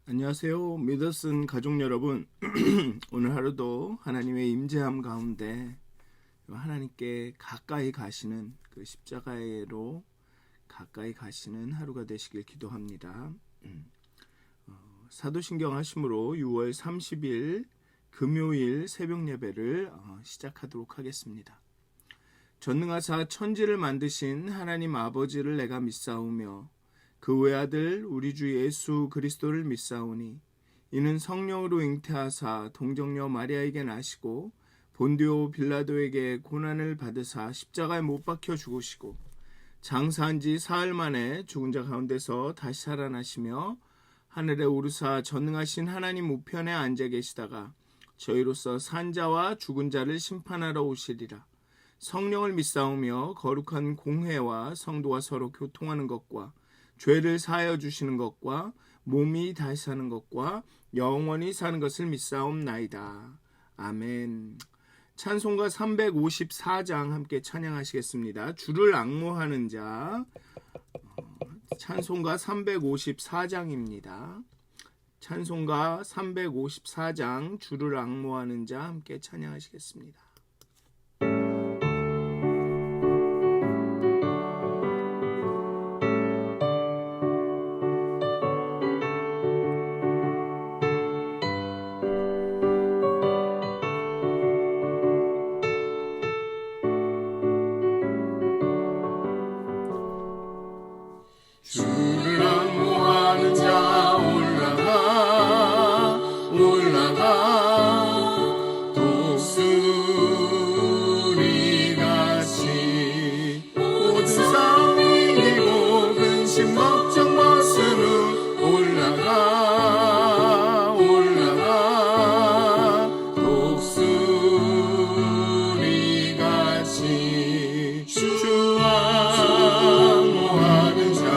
안녕하세요. 믿어쓴 가족 여러분. 오늘 하루도 하나님의 임재함 가운데 하나님께 가까이 가시는 그 십자가로 가까이 가시는 하루가 되시길 기도합니다. 사도신경 하심으로 6월 30일 금요일 새벽 예배를 시작하도록 하겠습니다. 전능하사 천지를 만드신 하나님 아버지를 내가 믿사오며 그 외아들 우리 주 예수 그리스도를 믿사오니 이는 성령으로 잉태하사 동정녀 마리아에게 나시고 본디오 빌라도에게 고난을 받으사 십자가에 못 박혀 죽으시고 장사한 지 사흘 만에 죽은 자 가운데서 다시 살아나시며 하늘에 오르사 전능하신 하나님 우편에 앉아 계시다가 저희로서 산 자와 죽은 자를 심판하러 오시리라. 성령을 믿사오며 거룩한 공회와 성도와 서로 교통하는 것과 죄를 사하여 주시는 것과 몸이 다시 사는 것과 영원히 사는 것을 믿사옵나이다. 아멘. 찬송가 354장 함께 찬양하시겠습니다. 주를 앙모하는 자. 찬송가 354장입니다. 찬송가 354장 주를 앙모하는 자 함께 찬양하시겠습니다. 주를 앙모하는 자 올라가 독수리같이 모든 싸움 이기고 근심 걱정 벗은 후 올라가 독수리같이 주 앙모하는 자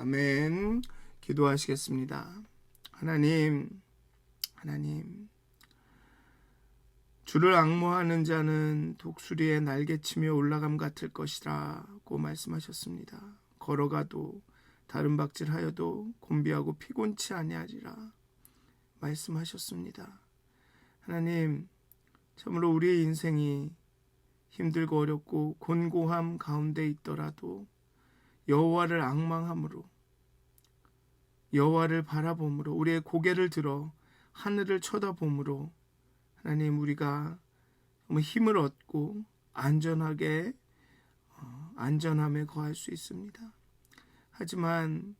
아멘. 기도하시겠습니다. 하나님, 주를 앙모하는 자는 독수리의 날개치며 올라감 같을 것이라고 말씀하셨습니다. 걸어가도 다른 박질하여도 곤비하고 피곤치 아니하리라 말씀하셨습니다. 하나님, 참으로 우리의 인생이 힘들고 어렵고 곤고함 가운데 있더라도 여호와를 앙망함으로, 여호와를 바라봄으로, 우리의 고개를 들어 하늘을 쳐다봄으로 하나님, 우리가 힘을 얻고 안전함에 거할 수 있습니다. 하지만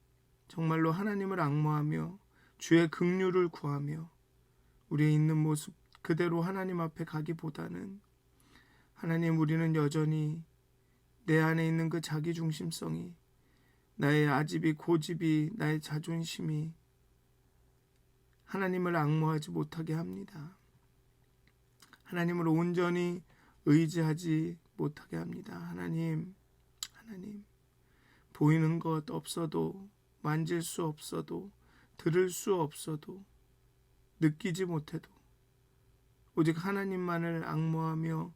정말로 하나님을 앙모하며 주의 긍휼을 구하며 우리의 있는 모습 그대로 하나님 앞에 가기보다는 하나님, 우리는 여전히 내 안에 있는 그 자기중심성이, 나의 아집이, 고집이, 나의 자존심이 하나님을 앙모하지 못하게 합니다. 하나님을 온전히 의지하지 못하게 합니다. 하나님, 보이는 것 없어도, 만질 수 없어도, 들을 수 없어도, 느끼지 못해도 오직 하나님만을 앙모하며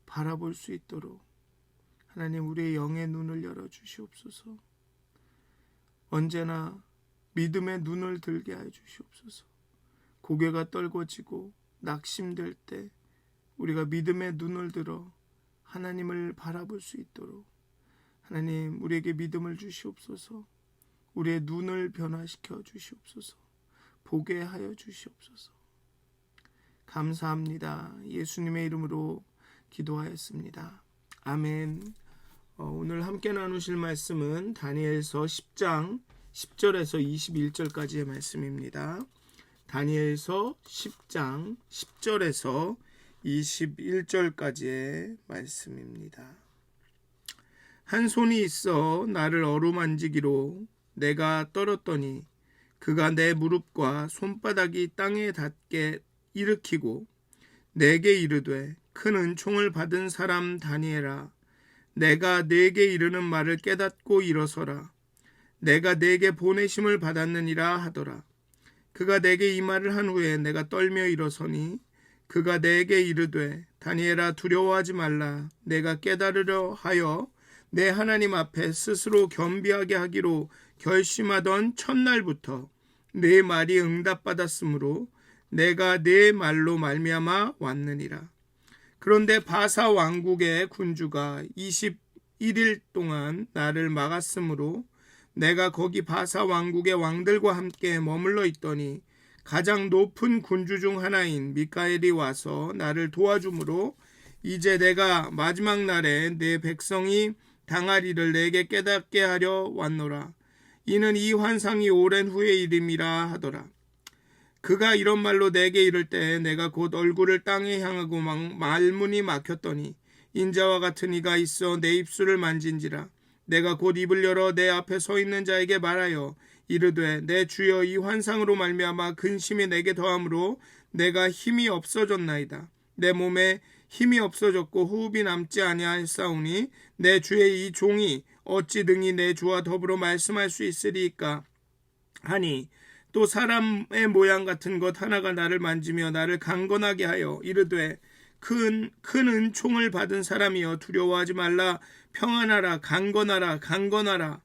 바라볼 수 있도록 하나님, 우리의 영의 눈을 열어주시옵소서. 언제나 믿음의 눈을 들게 하여 주시옵소서. 고개가 떨궈지고 낙심될 때 우리가 믿음의 눈을 들어 하나님을 바라볼 수 있도록 하나님, 우리에게 믿음을 주시옵소서. 우리의 눈을 변화시켜 주시옵소서. 보게 하여 주시옵소서. 감사합니다. 예수님의 이름으로 기도하였습니다. 아멘. 오늘 함께 나누실 말씀은 다니엘서 10장 10절에서 21절까지의 말씀입니다. 다니엘서 10장 10절에서 21절까지의 말씀입니다. 한 손이 있어 나를 어루만지기로 내가 떨었더니 그가 내 무릎과 손바닥이 땅에 닿게 일으키고 내게 이르되, 큰 은총을 받은 사람 다니엘아, 내가 내게 이르는 말을 깨닫고 일어서라. 내가 내게 보내심을 받았느니라 하더라. 그가 내게 이 말을 한 후에 내가 떨며 일어서니 그가 내게 이르되, 다니엘아, 두려워하지 말라. 내가 깨달으려 하여 내 하나님 앞에 스스로 겸비하게 하기로 결심하던 첫날부터 내 말이 응답받았으므로 내가 내 말로 말미암아 왔느니라. 그런데 바사 왕국의 군주가 21일 동안 나를 막았으므로 내가 거기 바사 왕국의 왕들과 함께 머물러 있더니 가장 높은 군주 중 하나인 미카엘이 와서 나를 도와주므로 이제 내가 마지막 날에 내 백성이 당할 일을 내게 깨닫게 하려 왔노라. 이는 이 환상이 오랜 후의 일임이라 하더라. 그가 이런 말로 내게 이를 때 내가 곧 얼굴을 땅에 향하고 말문이 막혔더니 인자와 같은 이가 있어 내 입술을 만진지라. 내가 곧 입을 열어 내 앞에 서 있는 자에게 말하여 이르되, 내 주여, 이 환상으로 말미암아 근심이 내게 더함으로 내가 힘이 없어졌나이다. 내 몸에 힘이 없어졌고 호흡이 남지 아니하였사오니 내 주의 이 종이 어찌 능히 내 주와 더불어 말씀할 수 있으리이까 하니, 또 사람의 모양 같은 것 하나가 나를 만지며 나를 강건하게 하여 이르되, 큰 은총을 받은 사람이여, 두려워하지 말라. 평안하라. 강건하라.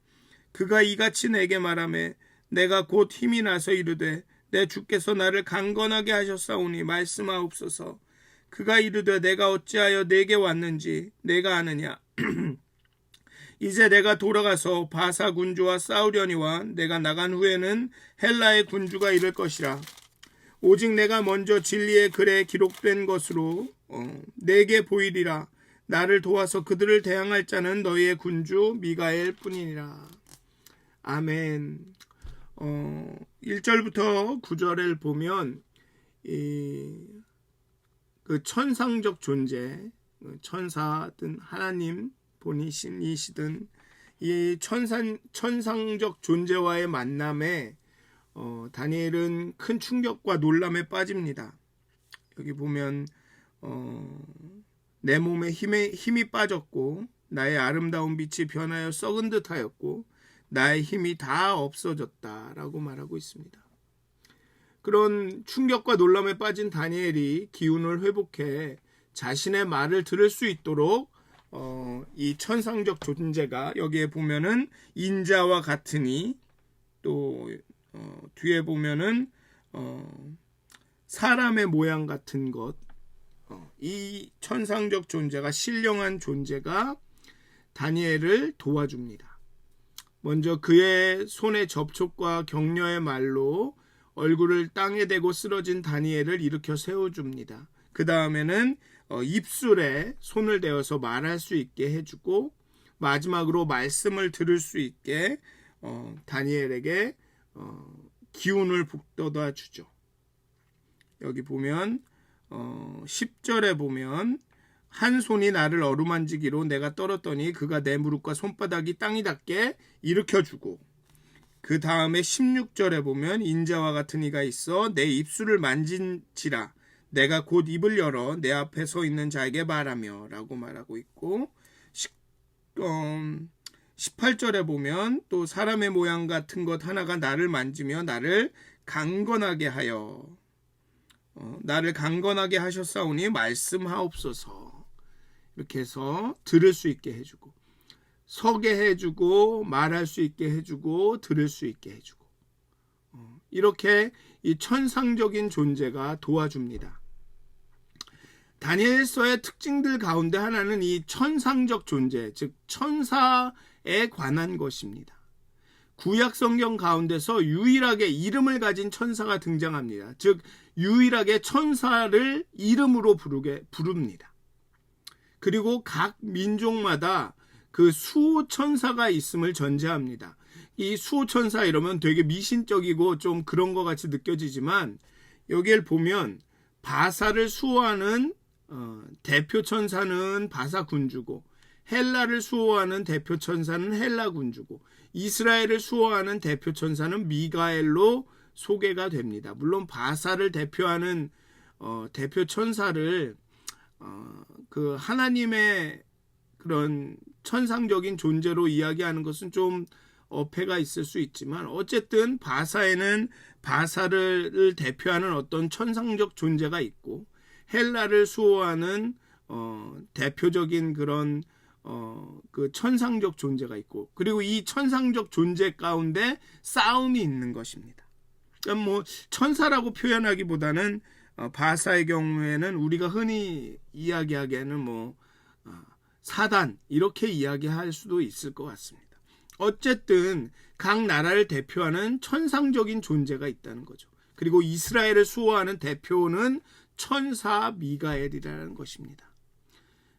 그가 이같이 내게 말하매 내가 곧 힘이 나서 이르되, 내 주께서 나를 강건하게 하셨사오니 말씀하옵소서. 그가 이르되, 내가 어찌하여 내게 왔는지 내가 아느냐. 이제 내가 돌아가서 바사 군주와 싸우려니와 내가 나간 후에는 헬라의 군주가 이를 것이라. 오직 내가 먼저 진리의 글에 기록된 것으로 내게 보이리라. 나를 도와서 그들을 대항할 자는 너희의 군주 미가엘 뿐이니라. 아멘. 1절부터 9절을 보면 그 천상적 존재, 천사든 하나님 본이시든 이 천상적 존재와의 만남에 다니엘은 큰 충격과 놀람에 빠집니다. 여기 보면 내 몸에 힘이 빠졌고 나의 아름다운 빛이 변하여 썩은 듯하였고 나의 힘이 다 없어졌다라고 말하고 있습니다. 그런 충격과 놀람에 빠진 다니엘이 기운을 회복해 자신의 말을 들을 수 있도록 이 천상적 존재가 여기에 보면은 인자와 같으니 또 뒤에 보면은 사람의 모양 같은 것, 이 천상적 존재가 신령한 존재가 다니엘을 도와줍니다. 먼저 그의 손의 접촉과 격려의 말로 얼굴을 땅에 대고 쓰러진 다니엘을 일으켜 세워줍니다. 그 다음에는 입술에 손을 대어서 말할 수 있게 해주고 마지막으로 말씀을 들을 수 있게 다니엘에게 기운을 북돋아 주죠. 여기 보면 10절에 보면 한 손이 나를 어루만지기로 내가 떨었더니 그가 내 무릎과 손바닥이 땅이 닿게 일으켜주고 그 다음에 16절에 보면 인자와 같은 이가 있어 내 입술을 만진지라 내가 곧 입을 열어 내 앞에 서 있는 자에게 말하며 라고 말하고 있고 18절에 보면 또 사람의 모양 같은 것 하나가 나를 만지며 나를 강건하게 하여 나를 강건하게 하셨사오니 말씀하옵소서 이렇게 해서 들을 수 있게 해주고 서게 해주고 말할 수 있게 해주고 들을 수 있게 해주고 이렇게 이 천상적인 존재가 도와줍니다. 다니엘서의 특징들 가운데 하나는 이 천상적 존재, 즉 천사에 관한 것입니다. 구약 성경 가운데서 유일하게 이름을 가진 천사가 등장합니다. 즉 유일하게 천사를 이름으로 부릅니다. 그리고 각 민족마다 그 수호천사가 있음을 전제합니다. 이 수호천사 이러면 되게 미신적이고 좀 그런 것 같이 느껴지지만 여기를 보면 바사를 수호하는 대표 천사는 바사 군주고 헬라를 수호하는 대표 천사는 헬라 군주고 이스라엘을 수호하는 대표 천사는 미가엘로 소개가 됩니다. 물론 바사를 대표하는 대표 천사를 그 하나님의 그런 천상적인 존재로 이야기하는 것은 좀 어폐가 있을 수 있지만 어쨌든 바사에는 바사를 대표하는 어떤 천상적 존재가 있고 헬라를 수호하는 대표적인 그런 그 천상적 존재가 있고 그리고 이 천상적 존재 가운데 싸움이 있는 것입니다. 그러니까 뭐 천사라고 표현하기보다는 바사의 경우에는 우리가 흔히 이야기하기에는 뭐 사단 이렇게 이야기할 수도 있을 것 같습니다. 어쨌든 각 나라를 대표하는 천상적인 존재가 있다는 거죠. 그리고 이스라엘을 수호하는 대표는 천사 미가엘이라는 것입니다.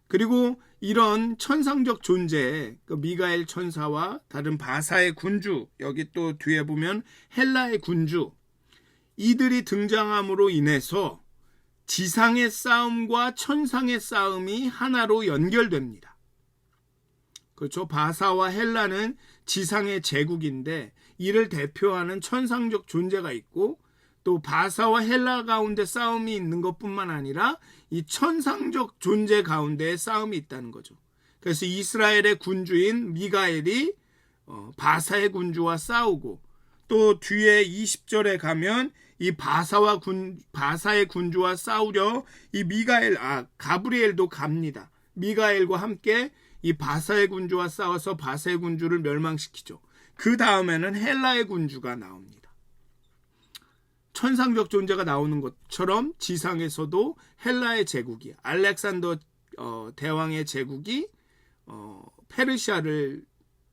그리고 이런 천상적 존재, 그 미가엘 천사와 다른 바사의 군주, 여기 또 뒤에 보면 헬라의 군주, 이들이 등장함으로 인해서 지상의 싸움과 천상의 싸움이 하나로 연결됩니다. 그렇죠. 바사와 헬라는 지상의 제국인데 이를 대표하는 천상적 존재가 있고 또 바사와 헬라 가운데 싸움이 있는 것뿐만 아니라 이 천상적 존재 가운데 싸움이 있다는 거죠. 그래서 이스라엘의 군주인 미가엘이 바사의 군주와 싸우고 또 뒤에 20절에 가면 이 바사의 군주와 싸우려 이 가브리엘도 갑니다. 미가엘과 함께 이 바사의 군주와 싸워서 바사의 군주를 멸망시키죠. 그 다음에는 헬라의 군주가 나옵니다. 천상적 존재가 나오는 것처럼 지상에서도 헬라의 제국이 알렉산더 대왕의 제국이 페르시아를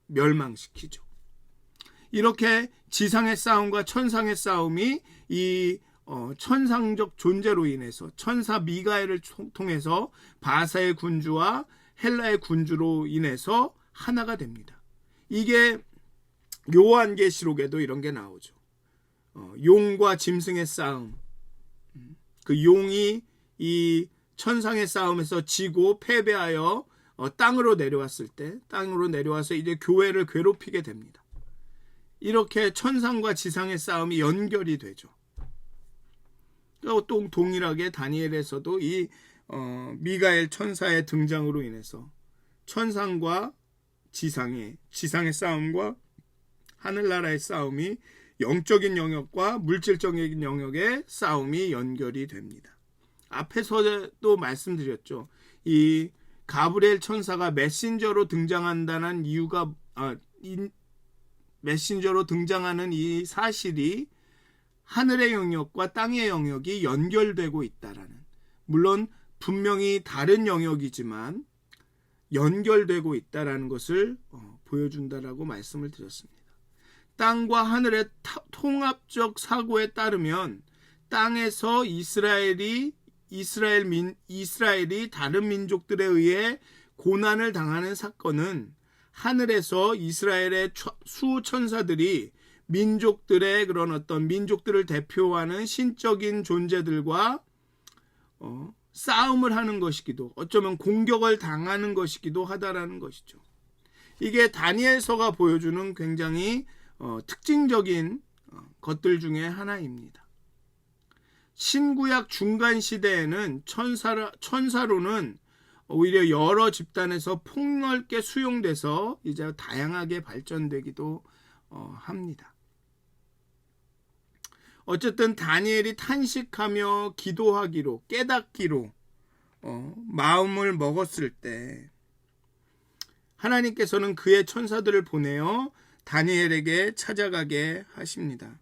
멸망시키죠. 이렇게 지상의 싸움과 천상의 싸움이 이 천상적 존재로 인해서 천사 미가엘을 통해서 바사의 군주와 헬라의 군주로 인해서 하나가 됩니다. 이게 요한계시록에도 이런 게 나오죠. 용과 짐승의 싸움. 그 용이 이 천상의 싸움에서 지고 패배하여 땅으로 내려왔을 때 땅으로 내려와서 이제 교회를 괴롭히게 됩니다. 이렇게 천상과 지상의 싸움이 연결이 되죠. 또 동일하게 다니엘에서도 이 미가엘 천사의 등장으로 인해서 천상과 지상의 싸움과 하늘나라의 싸움이 영적인 영역과 물질적인 영역의 싸움이 연결이 됩니다. 앞에서도 말씀드렸죠. 이 가브리엘 천사가 메신저로 등장한다는 이유가 메신저로 등장하는 이 사실이 하늘의 영역과 땅의 영역이 연결되고 있다라는, 물론 분명히 다른 영역이지만 연결되고 있다라는 것을 보여준다라고 말씀을 드렸습니다. 땅과 하늘의 통합적 사고에 따르면 땅에서 이스라엘이 다른 민족들에 의해 고난을 당하는 사건은 하늘에서 이스라엘의 수천사들이 민족들의 그런 어떤 민족들을 대표하는 신적인 존재들과 싸움을 하는 것이기도, 어쩌면 공격을 당하는 것이기도 하다라는 것이죠. 이게 다니엘서가 보여주는 굉장히 특징적인 것들 중에 하나입니다. 신구약 중간 시대에는 천사로는 오히려 여러 집단에서 폭넓게 수용돼서 이제 다양하게 발전되기도 합니다. 어쨌든 다니엘이 탄식하며 기도하기로, 깨닫기로 마음을 먹었을 때 하나님께서는 그의 천사들을 보내어 다니엘에게 찾아가게 하십니다.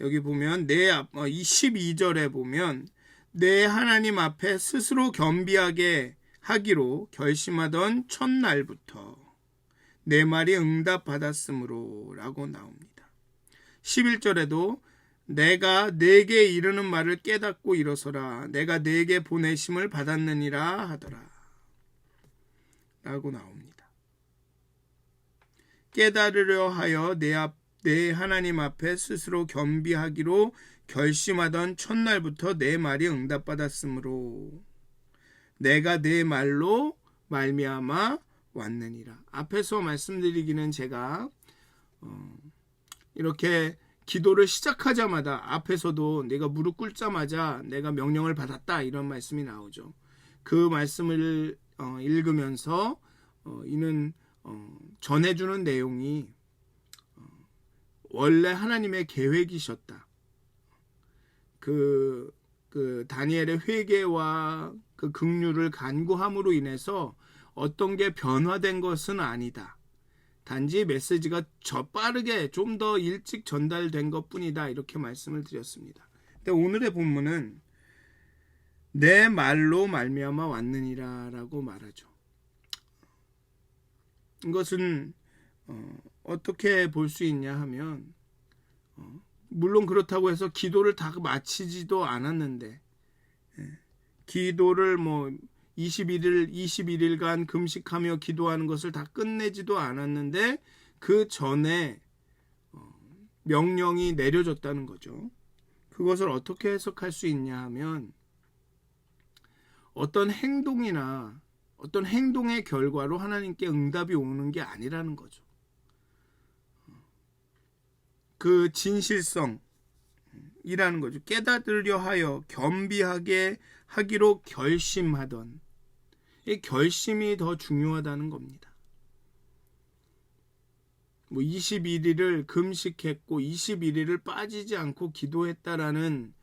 여기 보면 12절에 보면 내 하나님 앞에 스스로 겸비하게 하기로 결심하던 첫날부터 내 말이 응답받았으므로 라고 나옵니다. 11절에도 내가 내게 이르는 말을 깨닫고 일어서라, 내가 내게 보내심을 받았느니라 하더라 라고 나옵니다. 깨달으려 하여 내 하나님 앞에 스스로 겸비하기로 결심하던 첫날부터 내 말이 응답받았으므로 내가 내 말로 말미암아 왔느니라. 앞에서 말씀드리기는 제가 이렇게 기도를 시작하자마자 앞에서도 내가 무릎 꿇자마자 내가 명령을 받았다 이런 말씀이 나오죠. 그 말씀을 읽으면서 이는 전해주는 내용이 원래 하나님의 계획이셨다. 그 다니엘의 회개와 그 긍휼을 간구함으로 인해서 어떤 게 변화된 것은 아니다. 단지 메시지가 빠르게 좀 더 일찍 전달된 것뿐이다. 이렇게 말씀을 드렸습니다. 근데 오늘의 본문은 내 말로 말미암아 왔느니라 라고 말하죠. 이것은 어떻게 볼 수 있냐 하면 물론 그렇다고 해서 기도를 다 마치지도 않았는데 기도를 21일간 금식하며 기도하는 것을 다 끝내지도 않았는데 그 전에 명령이 내려졌다는 거죠. 그것을 어떻게 해석할 수 있냐 하면 어떤 행동이나 어떤 행동의 결과로 하나님께 응답이 오는 게 아니라는 거죠. 그 진실성이라는 거죠. 깨달으려 하여 겸비하게 하기로 결심하던, 이 결심이 더 중요하다는 겁니다. 21일을 금식했고 21일을 빠지지 않고 기도했다라는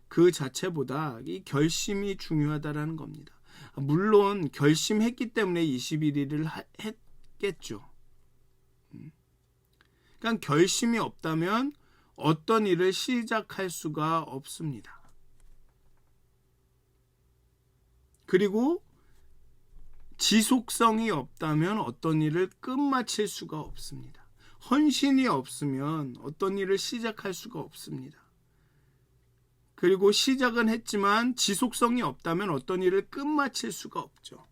그 자체보다 이 결심이 중요하다라는 겁니다. 물론 결심했기 때문에 21일을 했겠죠. 그러니까 결심이 없다면 어떤 일을 시작할 수가 없습니다. 그리고 지속성이 없다면 어떤 일을 끝마칠 수가 없습니다. 헌신이 없으면 어떤 일을 시작할 수가 없습니다. 그리고 시작은 했지만 지속성이 없다면 어떤 일을 끝마칠 수가 없죠.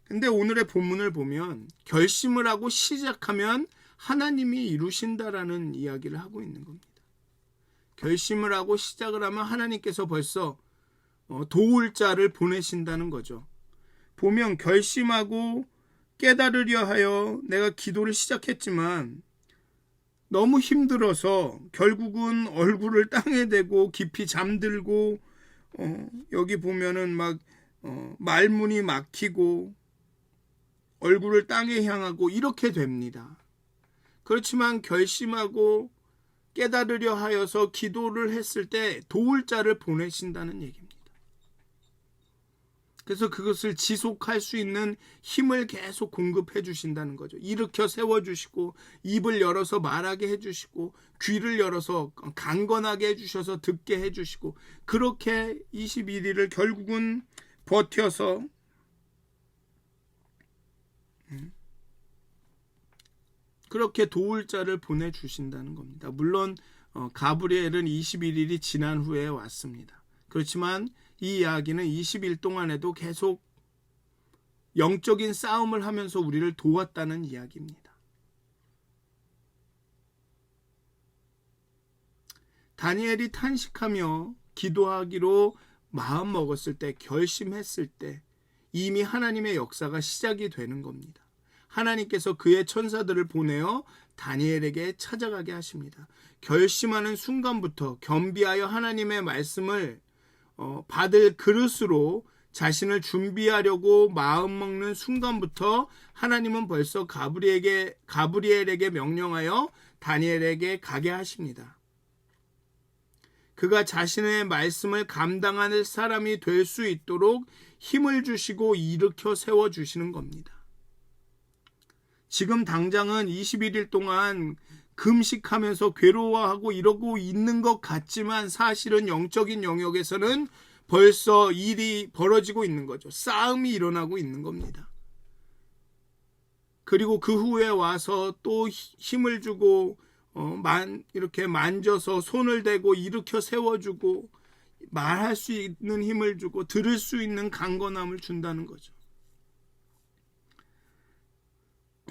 근데 오늘의 본문을 보면 결심을 하고 시작하면 하나님이 이루신다라는 이야기를 하고 있는 겁니다. 결심을 하고 시작을 하면 하나님께서 벌써 도울 자를 보내신다는 거죠. 보면 결심하고 깨달으려 하여 내가 기도를 시작했지만 너무 힘들어서 결국은 얼굴을 땅에 대고 깊이 잠들고 여기 보면은 막 말문이 막히고 얼굴을 땅에 향하고 이렇게 됩니다. 그렇지만 결심하고 깨달으려 하여서 기도를 했을 때 도울 자를 보내신다는 얘기입니다. 그래서 그것을 지속할 수 있는 힘을 계속 공급해 주신다는 거죠. 일으켜 세워주시고 입을 열어서 말하게 해주시고 귀를 열어서 강건하게 해주셔서 듣게 해주시고 그렇게 21일을 결국은 버텨서 그렇게 도울 자를 보내주신다는 겁니다. 물론 가브리엘은 21일이 지난 후에 왔습니다. 그렇지만 이 이야기는 20일 동안에도 계속 영적인 싸움을 하면서 우리를 도왔다는 이야기입니다. 다니엘이 탄식하며 기도하기로 마음 먹었을 때, 결심했을 때 이미 하나님의 역사가 시작이 되는 겁니다. 하나님께서 그의 천사들을 보내어 다니엘에게 찾아가게 하십니다. 결심하는 순간부터 겸비하여 하나님의 말씀을 받을 그릇으로 자신을 준비하려고 마음 먹는 순간부터 하나님은 벌써 가브리엘에게 명령하여 다니엘에게 가게 하십니다. 그가 자신의 말씀을 감당할 사람이 될 수 있도록 힘을 주시고 일으켜 세워주시는 겁니다. 지금 당장은 21일 동안 금식하면서 괴로워하고 이러고 있는 것 같지만 사실은 영적인 영역에서는 벌써 일이 벌어지고 있는 거죠. 싸움이 일어나고 있는 겁니다. 그리고 그 후에 와서 또 힘을 주고 이렇게 만져서 손을 대고 일으켜 세워주고 말할 수 있는 힘을 주고 들을 수 있는 강건함을 준다는 거죠.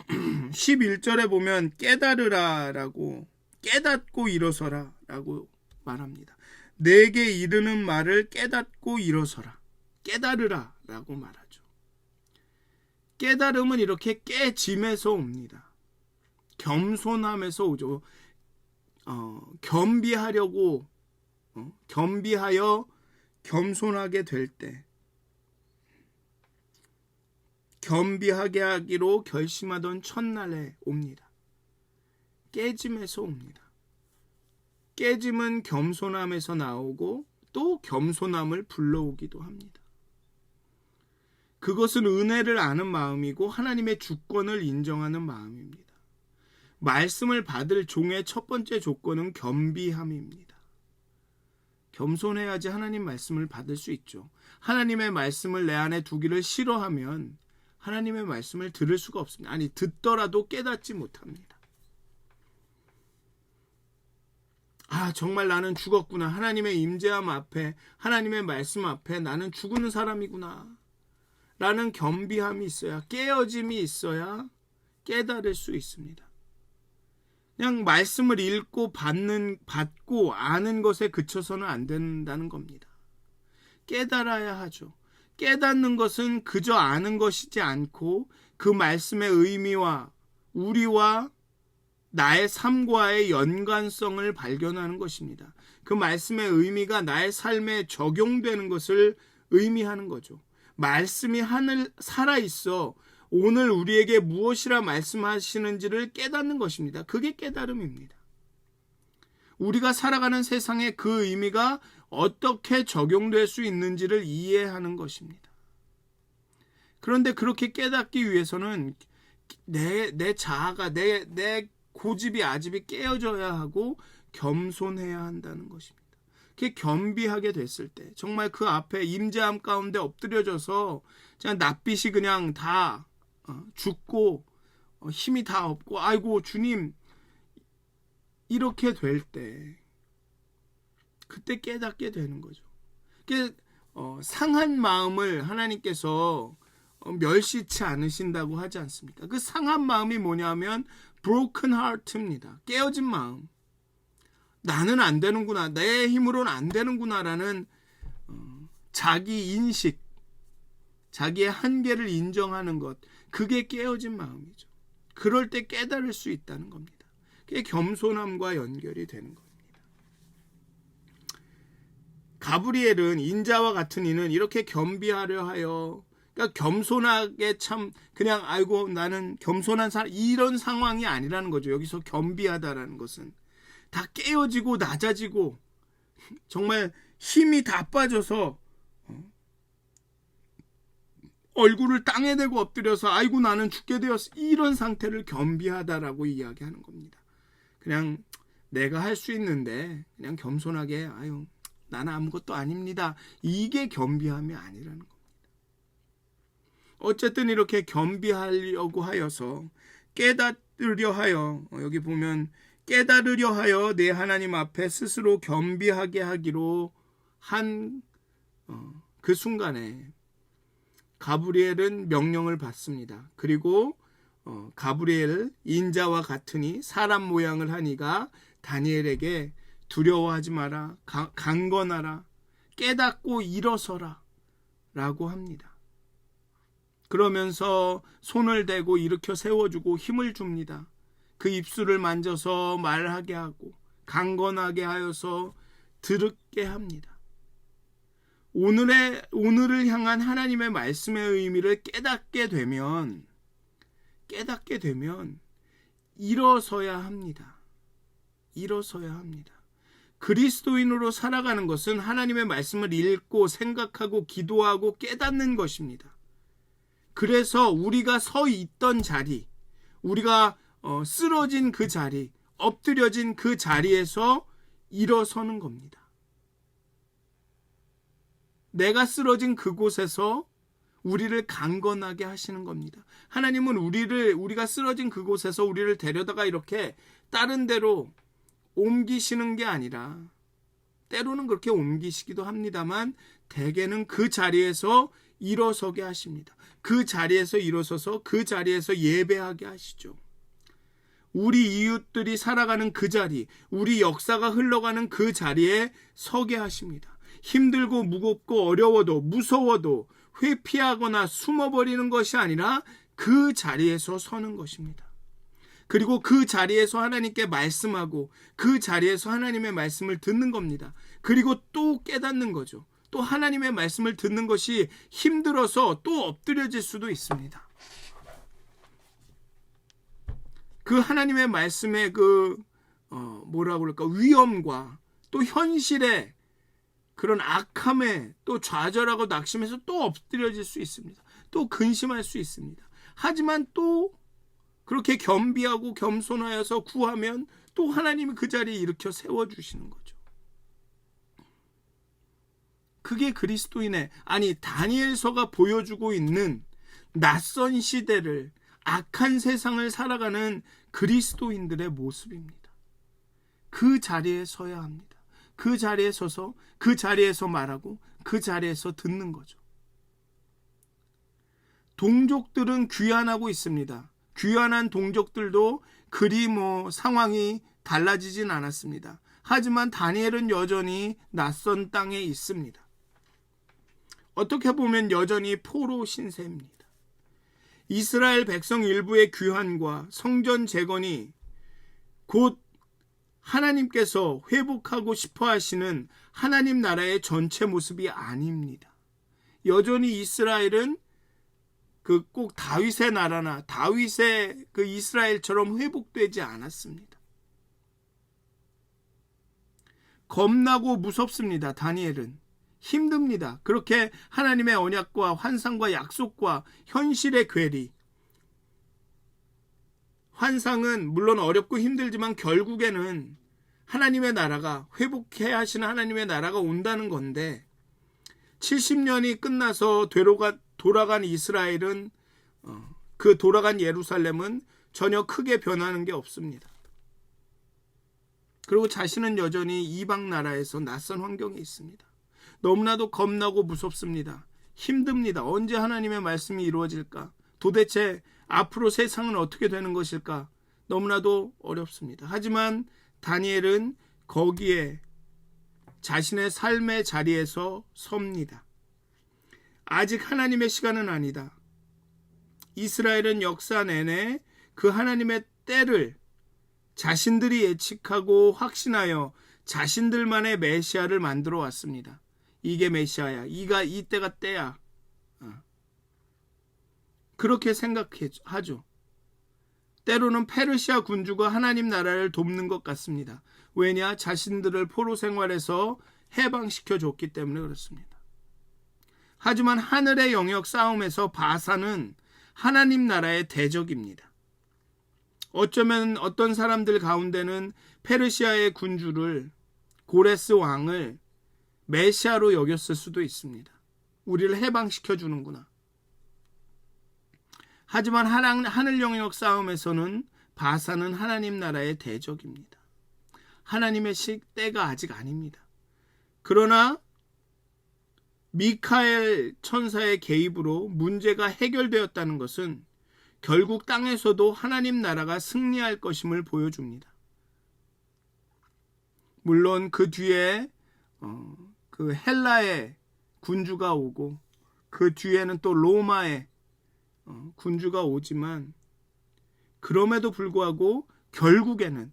11절에 보면 깨달으라라고, 깨닫고 일어서라 라고 말합니다. 내게 이르는 말을 깨닫고 일어서라, 깨달으라 라고 말하죠. 깨달음은 이렇게 깨짐에서 옵니다. 겸손함에서 오죠. 겸비하여 겸손하게 될 때, 겸비하게 하기로 결심하던 첫날에 옵니다. 깨짐에서 옵니다. 깨짐은 겸손함에서 나오고 또 겸손함을 불러오기도 합니다. 그것은 은혜를 아는 마음이고 하나님의 주권을 인정하는 마음입니다. 말씀을 받을 종의 첫 번째 조건은 겸비함입니다. 겸손해야지 하나님 말씀을 받을 수 있죠. 하나님의 말씀을 내 안에 두기를 싫어하면 하나님의 말씀을 들을 수가 없습니다. 아니, 듣더라도 깨닫지 못합니다. 정말 나는 죽었구나. 하나님의 임재함 앞에, 하나님의 말씀 앞에 나는 죽는 사람이구나 라는 겸비함이 있어야, 깨어짐이 있어야 깨달을 수 있습니다. 그냥 말씀을 읽고 받고 아는 것에 그쳐서는 안 된다는 겁니다. 깨달아야 하죠. 깨닫는 것은 그저 아는 것이지 않고 그 말씀의 의미와 우리와 나의 삶과의 연관성을 발견하는 것입니다. 그 말씀의 의미가 나의 삶에 적용되는 것을 의미하는 거죠. 말씀이 살아있어 오늘 우리에게 무엇이라 말씀하시는지를 깨닫는 것입니다. 그게 깨달음입니다. 우리가 살아가는 세상에 그 의미가 어떻게 적용될 수 있는지를 이해하는 것입니다. 그런데 그렇게 깨닫기 위해서는 내 자아가, 내 고집이 아집이 깨어져야 하고 겸손해야 한다는 것입니다. 그게 겸비하게 됐을 때 정말 그 앞에 임재함 가운데 엎드려져서 그냥 낯빛이 그냥 다 죽고 힘이 다 없고 아이고 주님 이렇게 될 때 그때 깨닫게 되는 거죠. 상한 마음을 하나님께서 멸시치 않으신다고 하지 않습니까? 그 상한 마음이 뭐냐면 broken heart입니다. 깨어진 마음. 나는 안 되는구나. 내 힘으로는 안 되는구나 라는 자기 인식, 자기의 한계를 인정하는 것, 그게 깨어진 마음이죠. 그럴 때 깨달을 수 있다는 겁니다. 그게 겸손함과 연결이 되는 겁니다. 가브리엘은 인자와 같은 이는 이렇게 겸비하려 하여 그러니까 겸손하게 참 그냥 아이고 나는 겸손한 사람 이런 상황이 아니라는 거죠. 여기서 겸비하다라는 것은 다 깨어지고 낮아지고 정말 힘이 다 빠져서 얼굴을 땅에 대고 엎드려서 아이고 나는 죽게 되었어 이런 상태를 겸비하다라고 이야기하는 겁니다. 그냥 내가 할 수 있는데 그냥 겸손하게 아유 나는 아무것도 아닙니다. 이게 겸비함이 아니라는 겁니다. 어쨌든 이렇게 겸비하려고 하여서 깨달으려 하여 여기 보면 깨달으려 하여 내 하나님 앞에 스스로 겸비하게 하기로 한 그 순간에 가브리엘은 명령을 받습니다. 그리고 가브리엘 인자와 같으니 사람 모양을 하니가 다니엘에게 두려워하지 마라, 강건하라, 깨닫고 일어서라 라고 합니다. 그러면서 손을 대고 일으켜 세워주고 힘을 줍니다. 그 입술을 만져서 말하게 하고 강건하게 하여서 들게 합니다. 오늘을 향한 하나님의 말씀의 의미를 깨닫게 되면 일어서야 합니다. 일어서야 합니다. 그리스도인으로 살아가는 것은 하나님의 말씀을 읽고 생각하고 기도하고 깨닫는 것입니다. 그래서 우리가 서 있던 자리, 우리가 쓰러진 그 자리, 엎드려진 그 자리에서 일어서는 겁니다. 내가 쓰러진 그곳에서 우리를 강건하게 하시는 겁니다. 하나님은 우리가 쓰러진 그곳에서 우리를 데려다가 이렇게 다른 데로 옮기시는 게 아니라 때로는 그렇게 옮기시기도 합니다만 대개는 그 자리에서 일어서게 하십니다. 그 자리에서 일어서서 그 자리에서 예배하게 하시죠. 우리 이웃들이 살아가는 그 자리, 우리 역사가 흘러가는 그 자리에 서게 하십니다. 힘들고 무겁고 어려워도 무서워도 회피하거나 숨어버리는 것이 아니라 그 자리에서 서는 것입니다. 그리고 그 자리에서 하나님께 말씀하고 그 자리에서 하나님의 말씀을 듣는 겁니다. 그리고 또 깨닫는 거죠. 또 하나님의 말씀을 듣는 것이 힘들어서 또 엎드려질 수도 있습니다. 그 하나님의 말씀의 뭐라고 그럴까 위험과 또 현실의 그런 악함에 또 좌절하고 낙심해서 또 엎드려질 수 있습니다. 또 근심할 수 있습니다. 하지만 또 그렇게 겸비하고 겸손하여서 구하면 또 하나님이 그 자리에 일으켜 세워주시는 거죠. 그게 그리스도인의 다니엘서가 보여주고 있는 낯선 시대를 악한 세상을 살아가는 그리스도인들의 모습입니다. 그 자리에 서야 합니다. 그 자리에 서서 그 자리에서 말하고 그 자리에서 듣는 거죠. 동족들은 귀환하고 있습니다. 귀환한 동족들도 그리 상황이 달라지진 않았습니다. 하지만 다니엘은 여전히 낯선 땅에 있습니다. 어떻게 보면 여전히 포로 신세입니다. 이스라엘 백성 일부의 귀환과 성전 재건이 곧 하나님께서 회복하고 싶어 하시는 하나님 나라의 전체 모습이 아닙니다. 여전히 이스라엘은 꼭 다윗의 나라나 다윗의 그 이스라엘처럼 회복되지 않았습니다. 겁나고 무섭습니다. 다니엘은 힘듭니다. 그렇게 하나님의 언약과 환상과 약속과 현실의 괴리, 환상은 물론 어렵고 힘들지만 결국에는 하나님의 나라가 회복해야 하시는 하나님의 나라가 온다는 건데 70년이 끝나서 돌아간 이스라엘은 그 돌아간 예루살렘은 전혀 크게 변하는 게 없습니다. 그리고 자신은 여전히 이방 나라에서 낯선 환경에 있습니다. 너무나도 겁나고 무섭습니다. 힘듭니다. 언제 하나님의 말씀이 이루어질까? 도대체 앞으로 세상은 어떻게 되는 것일까? 너무나도 어렵습니다. 하지만 다니엘은 거기에 자신의 삶의 자리에서 섭니다. 아직 하나님의 시간은 아니다. 이스라엘은 역사 내내 그 하나님의 때를 자신들이 예측하고 확신하여 자신들만의 메시아를 만들어 왔습니다. 이게 메시아야. 이때가 때야. 그렇게 생각하죠. 때로는 페르시아 군주가 하나님 나라를 돕는 것 같습니다. 왜냐? 자신들을 포로 생활에서 해방시켜 줬기 때문에 그렇습니다. 하지만 하늘의 영역 싸움에서 바사는 하나님 나라의 대적입니다. 어쩌면 어떤 사람들 가운데는 페르시아의 군주를, 고레스 왕을 메시아로 여겼을 수도 있습니다. 우리를 해방시켜 주는구나. 하지만 하늘 영역 싸움에서는 바사는 하나님 나라의 대적입니다. 하나님의 때가 아직 아닙니다. 그러나 미카엘 천사의 개입으로 문제가 해결되었다는 것은 결국 땅에서도 하나님 나라가 승리할 것임을 보여줍니다. 물론 그 뒤에 그 헬라의 군주가 오고 그 뒤에는 또 로마의 군주가 오지만 그럼에도 불구하고 결국에는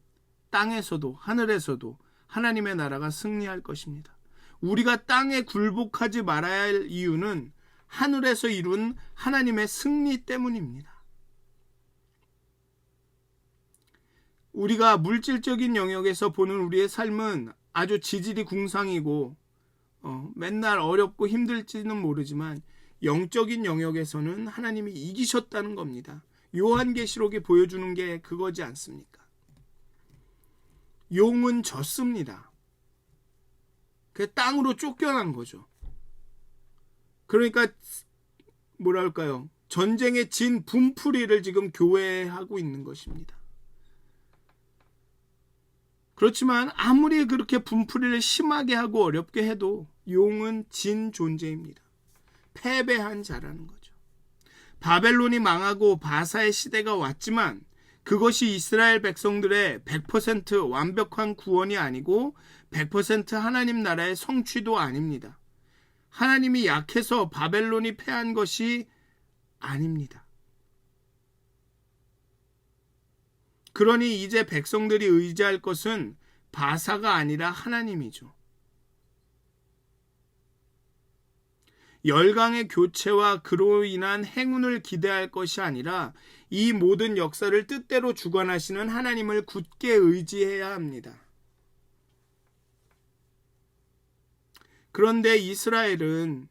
땅에서도 하늘에서도 하나님의 나라가 승리할 것입니다. 우리가 땅에 굴복하지 말아야 할 이유는 하늘에서 이룬 하나님의 승리 때문입니다. 우리가 물질적인 영역에서 보는 우리의 삶은 아주 지질이 궁상이고 맨날 어렵고 힘들지는 모르지만 영적인 영역에서는 하나님이 이기셨다는 겁니다. 요한계시록이 보여주는 게 그거지 않습니까? 용은 졌습니다. 그 땅으로 쫓겨난 거죠. 그러니까 뭐랄까요? 전쟁에 진 분풀이를 지금 교회하고 있는 것입니다. 그렇지만 아무리 그렇게 분풀이를 심하게 하고 어렵게 해도 용은 진 존재입니다. 패배한 자라는 거죠. 바벨론이 망하고 바사의 시대가 왔지만 그것이 이스라엘 백성들의 100% 완벽한 구원이 아니고 100% 하나님 나라의 성취도 아닙니다. 하나님이 약해서 바벨론이 패한 것이 아닙니다. 그러니 이제 백성들이 의지할 것은 바사가 아니라 하나님이죠. 열강의 교체와 그로 인한 행운을 기대할 것이 아니라 이 모든 역사를 뜻대로 주관하시는 하나님을 굳게 의지해야 합니다. 그런데 이스라엘은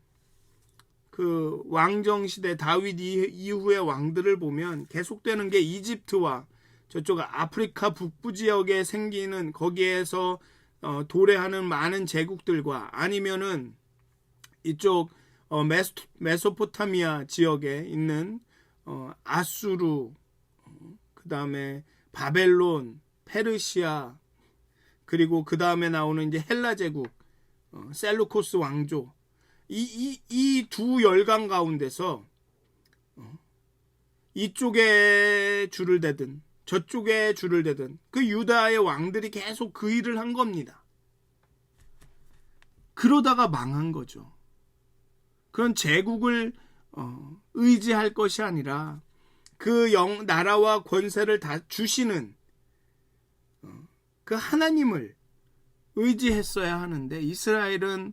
그 왕정시대 다윗 이후의 왕들을 보면 계속되는 게 이집트와 저쪽 아프리카 북부 지역에 생기는 거기에서 도래하는 많은 제국들과 아니면은 이쪽 메소포타미아 지역에 있는 아수르, 그 다음에 바벨론, 페르시아, 그리고 그 다음에 나오는 이제 헬라 제국, 셀루코스 왕조, 이 두 열강 가운데서 이쪽에 줄을 대든 저쪽에 줄을 대든 그 유다의 왕들이 계속 그 일을 한 겁니다. 그러다가 망한 거죠. 그런 제국을 의지할 것이 아니라 그 나라와 권세를 다 주시는 그 하나님을 의지했어야 하는데 이스라엘은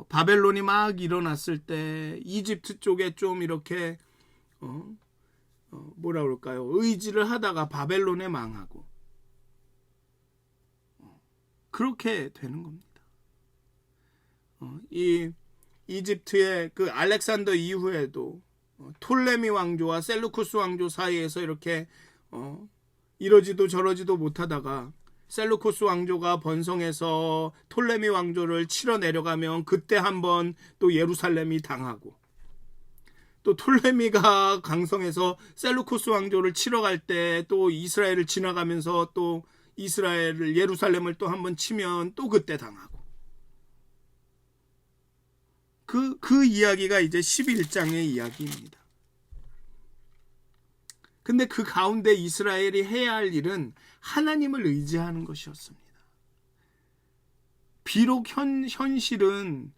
바벨론이 막 일어났을 때 이집트 쪽에 좀 이렇게 뭐라 그럴까요? 의지를 하다가 바벨론에 망하고 그렇게 되는 겁니다. 이 이집트의 그 알렉산더 이후에도 톨레미 왕조와 셀루쿠스 왕조 사이에서 이렇게 이러지도 저러지도 못하다가 셀루코스 왕조가 번성해서 톨레미 왕조를 치러 내려가면 그때 한번 또 예루살렘이 당하고 또 톨레미가 강성해서 셀루코스 왕조를 치러 갈 때 또 이스라엘을 지나가면서 또 이스라엘을 예루살렘을 또 한번 치면 또 그때 당하고 그 이야기가 이제 11장의 이야기입니다. 근데 그 가운데 이스라엘이 해야 할 일은 하나님을 의지하는 것이었습니다. 비록 현실은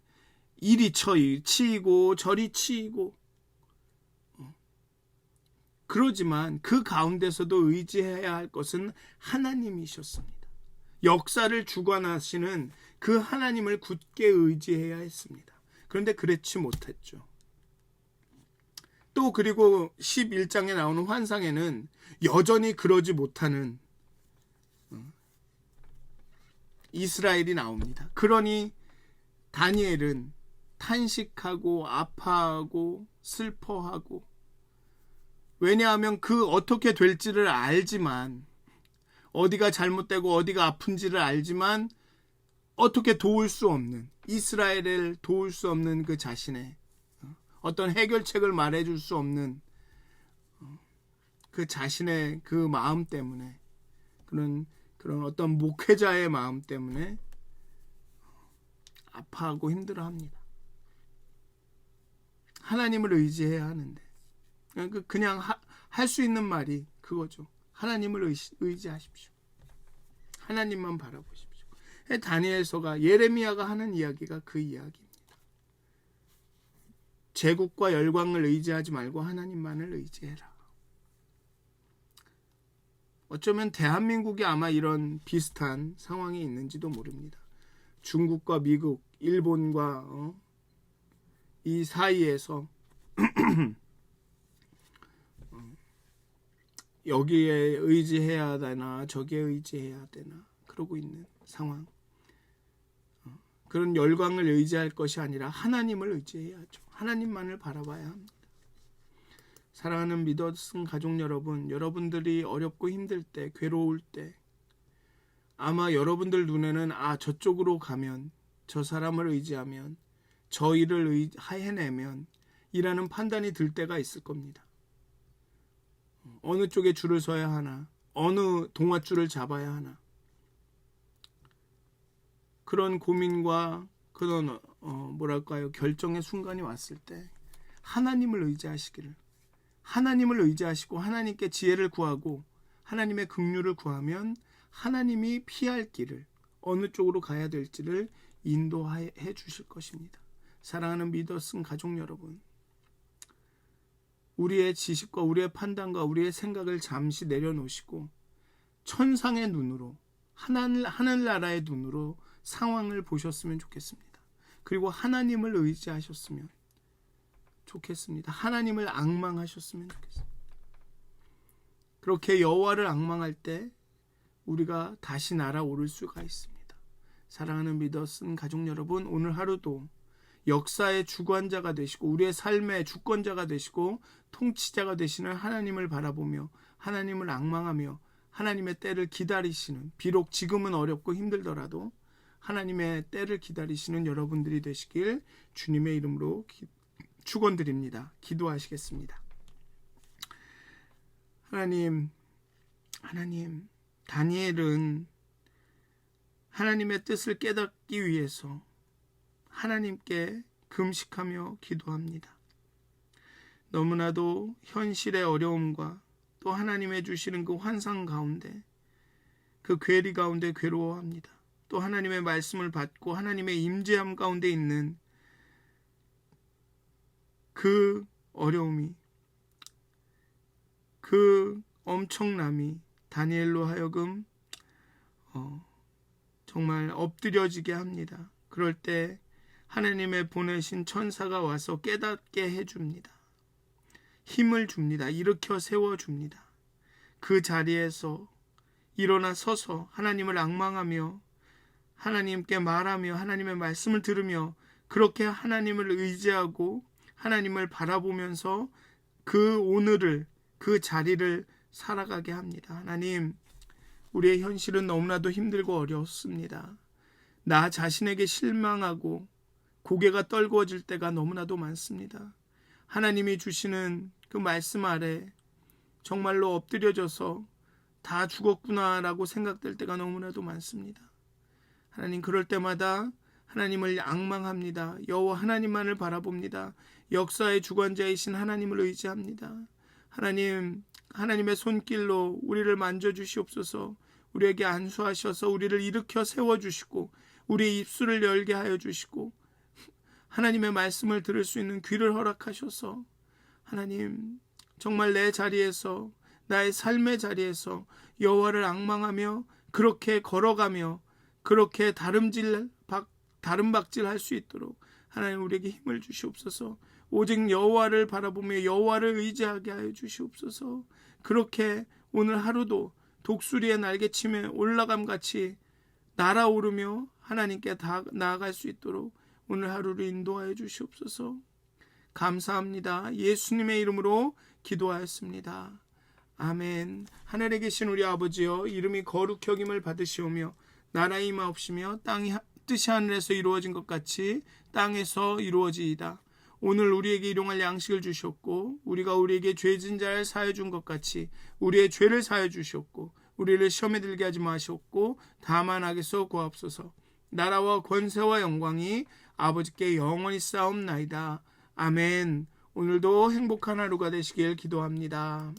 이리 치이고 저리 치이고 그러지만 그 가운데서도 의지해야 할 것은 하나님이셨습니다. 역사를 주관하시는 그 하나님을 굳게 의지해야 했습니다. 그런데 그렇지 못했죠. 또 그리고 11장에 나오는 환상에는 여전히 그러지 못하는 이스라엘이 나옵니다. 그러니 다니엘은 탄식하고 아파하고 슬퍼하고, 왜냐하면 그 어떻게 될지를 알지만, 어디가 잘못되고 어디가 아픈지를 알지만 어떻게 도울 수 없는, 이스라엘을 도울 수 없는 그 자신의 어떤 해결책을 말해줄 수 없는 그 자신의 그 마음 때문에, 그런 어떤 목회자의 마음 때문에 아파하고 힘들어합니다. 하나님을 의지해야 하는데, 그냥 할 수 있는 말이 그거죠. 하나님을 의지하십시오. 하나님만 바라보십시오. 다니엘서가, 예레미야가 하는 이야기가 그 이야기입니다. 제국과 열광을 의지하지 말고 하나님만을 의지해라. 어쩌면 대한민국이 아마 이런 비슷한 상황이 있는지도 모릅니다. 중국과 미국, 일본과 이 사이에서 여기에 의지해야 되나 저기에 의지해야 되나 그러고 있는 상황. 그런 열광을 의지할 것이 아니라 하나님을 의지해야죠. 하나님만을 바라봐야 합니다. 사랑하는 믿었은 가족 여러분, 여러분들이 어렵고 힘들 때, 괴로울 때, 아마 여러분들 눈에는 저쪽으로 가면, 저 사람을 의지하면, 저 일을 해내면 이라는 판단이 들 때가 있을 겁니다. 어느 쪽에 줄을 서야 하나, 어느 동아줄을 잡아야 하나, 그런 고민과 그런 결정의 순간이 왔을 때 하나님을 의지하시기를, 하나님을 의지하시고 하나님께 지혜를 구하고 하나님의 긍휼을 구하면 하나님이 피할 길을, 어느 쪽으로 가야 될지를 인도해 주실 것입니다. 사랑하는 믿었은 가족 여러분, 우리의 지식과 우리의 판단과 우리의 생각을 잠시 내려놓으시고 천상의 눈으로, 하늘나라의 눈으로 상황을 보셨으면 좋겠습니다. 그리고 하나님을 의지하셨으면 좋겠습니다. 하나님을 앙망하셨으면 좋겠습니다. 그렇게 여호와를 앙망할 때 우리가 다시 날아오를 수가 있습니다. 사랑하는 믿었은 가족 여러분, 오늘 하루도 역사의 주관자가 되시고 우리의 삶의 주권자가 되시고 통치자가 되시는 하나님을 바라보며 하나님을 앙망하며 하나님의 때를 기다리시는, 비록 지금은 어렵고 힘들더라도 하나님의 때를 기다리시는 여러분들이 되시길 주님의 이름으로 축원드립니다. 기도하시겠습니다. 하나님, 다니엘은 하나님의 뜻을 깨닫기 위해서 하나님께 금식하며 기도합니다. 너무나도 현실의 어려움과 또 하나님의 주시는 그 환상 가운데, 그 괴리 가운데 괴로워합니다. 또 하나님의 말씀을 받고 하나님의 임재함 가운데 있는 그 어려움이, 그 엄청남이 다니엘로 하여금 정말 엎드려지게 합니다. 그럴 때 하나님의 보내신 천사가 와서 깨닫게 해줍니다. 힘을 줍니다. 일으켜 세워줍니다. 그 자리에서 일어나 서서 하나님을 앙망하며 하나님께 말하며 하나님의 말씀을 들으며 그렇게 하나님을 의지하고 하나님을 바라보면서 그 오늘을, 그 자리를 살아가게 합니다. 하나님, 우리의 현실은 너무나도 힘들고 어렵습니다. 나 자신에게 실망하고 고개가 떨구어질 때가 너무나도 많습니다. 하나님이 주시는 그 말씀 아래 정말로 엎드려져서 다 죽었구나라고 생각될 때가 너무나도 많습니다. 하나님, 그럴 때마다 하나님을 앙망합니다. 여호와 하나님만을 바라봅니다. 역사의 주관자이신 하나님을 의지합니다. 하나님, 하나님의 손길로 우리를 만져주시옵소서. 우리에게 안수하셔서 우리를 일으켜 세워주시고 우리의 입술을 열게 하여 주시고 하나님의 말씀을 들을 수 있는 귀를 허락하셔서 하나님, 정말 내 자리에서, 나의 삶의 자리에서 여호와를 앙망하며 그렇게 걸어가며 그렇게 다름박질할 수 있도록 하나님 우리에게 힘을 주시옵소서. 오직 여호와를 바라보며 여호와를 의지하게 하여 주시옵소서. 그렇게 오늘 하루도 독수리의 날개침에 올라감같이 날아오르며 하나님께 다 나아갈 수 있도록 오늘 하루를 인도하여 주시옵소서. 감사합니다. 예수님의 이름으로 기도하였습니다. 아멘. 하늘에 계신 우리 아버지여, 이름이 거룩히 여김을 받으시오며 나라의 임하옵시며 땅이 뜻이 하늘에서 이루어진 것 같이 땅에서 이루어지이다. 오늘 우리에게 일용할 양식을 주셨고 우리가 우리에게 죄진 자를 사하여 준 것 같이 우리의 죄를 사하여 주셨고 우리를 시험에 들게 하지 마시옵고 다만 악에서 구하옵소서. 나라와 권세와 영광이 아버지께 영원히 쌓옵나이다. 아멘. 오늘도 행복한 하루가 되시길 기도합니다.